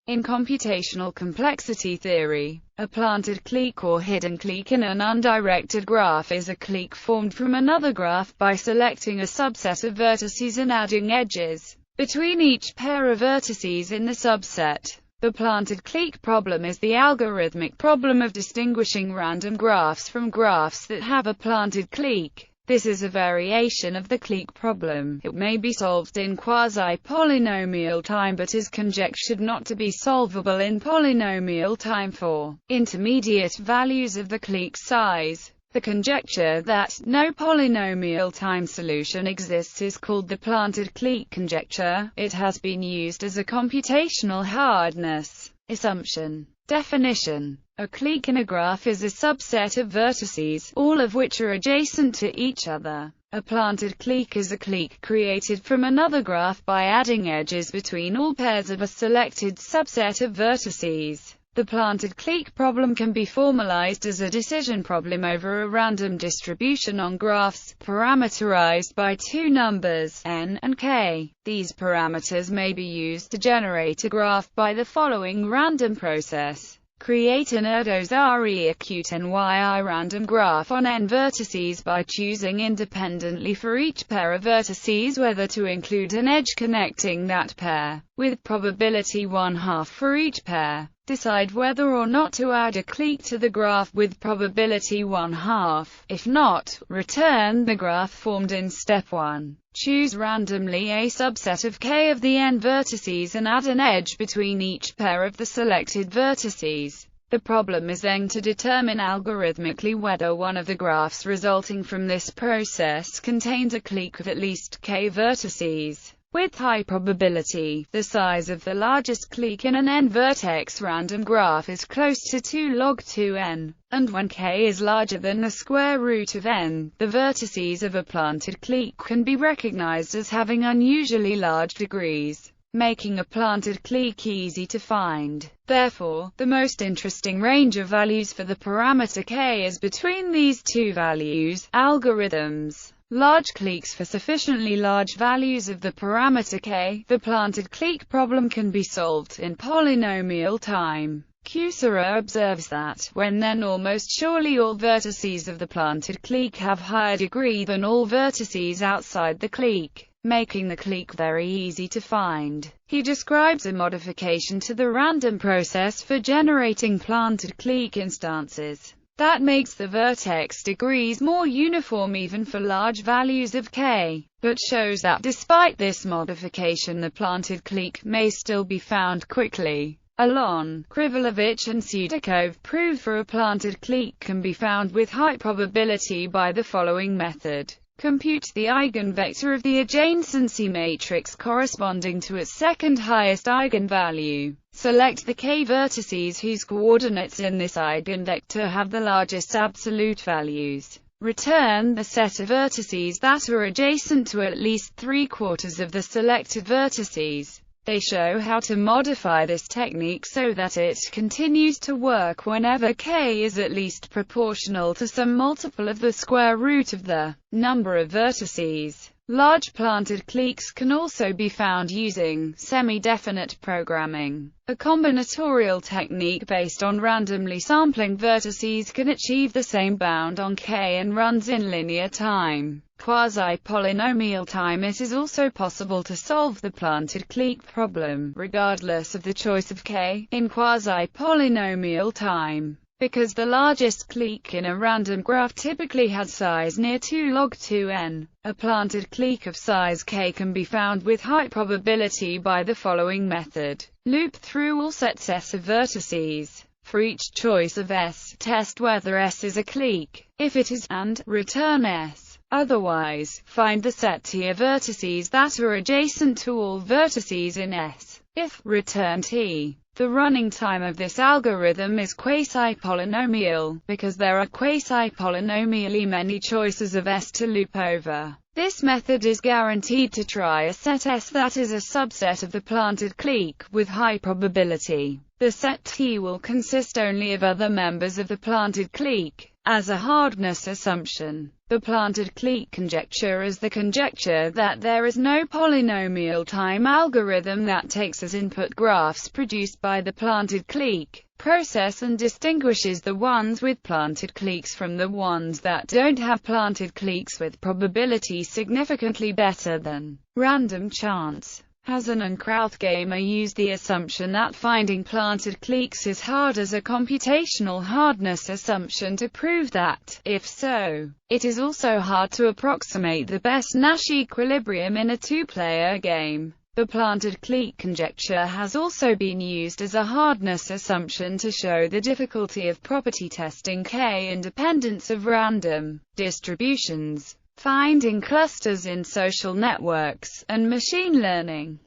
In computational complexity theory, a planted clique or hidden clique in an undirected graph is a clique formed from another graph by selecting a subset of vertices and adding edges between each pair of vertices in the subset. The planted clique problem is the algorithmic problem of distinguishing random graphs from graphs that have a planted clique. This is a variation of the clique problem. It may be solved in quasi-polynomial time but is conjectured not to be solvable in polynomial time for intermediate values of the clique size. The conjecture that no polynomial time solution exists is called the planted clique conjecture. It has been used as a computational hardness assumption. Definition: a clique in a graph is a subset of vertices, all of which are adjacent to each other. A planted clique is a clique created from another graph by adding edges between all pairs of a selected subset of vertices. The planted clique problem can be formalized as a decision problem over a random distribution on graphs, parameterized by two numbers, n and k. These parameters may be used to generate a graph by the following random process. Create an acute NYI random graph on n vertices by choosing independently for each pair of vertices whether to include an edge connecting that pair, with probability 1/2 for each pair. Decide whether or not to add a clique to the graph with probability 1/2. If not, return the graph formed in step 1. Choose randomly a subset of k of the n vertices and add an edge between each pair of the selected vertices. The problem is then to determine algorithmically whether one of the graphs resulting from this process contains a clique of at least k vertices. With high probability, the size of the largest clique in an n-vertex random graph is close to 2 log 2n, and when k is larger than the square root of n, the vertices of a planted clique can be recognized as having unusually large degrees, making a planted clique easy to find. Therefore, the most interesting range of values for the parameter k is between these two values. Algorithms. Large cliques for sufficiently large values of the parameter k. The planted clique problem can be solved in polynomial time. Kucera observes that, when then almost surely all vertices of the planted clique have higher degree than all vertices outside the clique, making the clique very easy to find. He describes a modification to the random process for generating planted clique instances that makes the vertex degrees more uniform even for large values of k, but shows that despite this modification the planted clique may still be found quickly. Alon, Krivolovich and Sudakov prove for a planted clique can be found with high probability by the following method. Compute the eigenvector of the adjacency matrix corresponding to its second highest eigenvalue. Select the k vertices whose coordinates in this eigenvector have the largest absolute values. Return the set of vertices that are adjacent to at least 3/4 of the selected vertices. They show how to modify this technique so that it continues to work whenever k is at least proportional to some multiple of the square root of the number of vertices. Large planted cliques can also be found using semi-definite programming. A combinatorial technique based on randomly sampling vertices can achieve the same bound on k and runs in linear time. Quasi-polynomial time. It is also possible to solve the planted clique problem, regardless of the choice of k, in quasi-polynomial time. Because the largest clique in a random graph typically has size near 2 log 2n, a planted clique of size k can be found with high probability by the following method. Loop through all sets S of vertices. For each choice of S, test whether S is a clique. If it is, and return S. Otherwise, find the set T of vertices that are adjacent to all vertices in S. If, return T. The running time of this algorithm is quasi-polynomial, because there are quasi-polynomially many choices of S to loop over. This method is guaranteed to try a set S that is a subset of the planted clique, with high probability. The set T will consist only of other members of the planted clique, as a hardness assumption. The planted clique conjecture is the conjecture that there is no polynomial time algorithm that takes as input graphs produced by the planted clique process and distinguishes the ones with planted cliques from the ones that don't have planted cliques with probability significantly better than random chance. Hasan and Krautgamer used the assumption that finding planted cliques is hard as a computational hardness assumption to prove that, if so, it is also hard to approximate the best Nash equilibrium in a two-player game. The planted clique conjecture has also been used as a hardness assumption to show the difficulty of property testing k-independence of random distributions, finding clusters in social networks, and machine learning.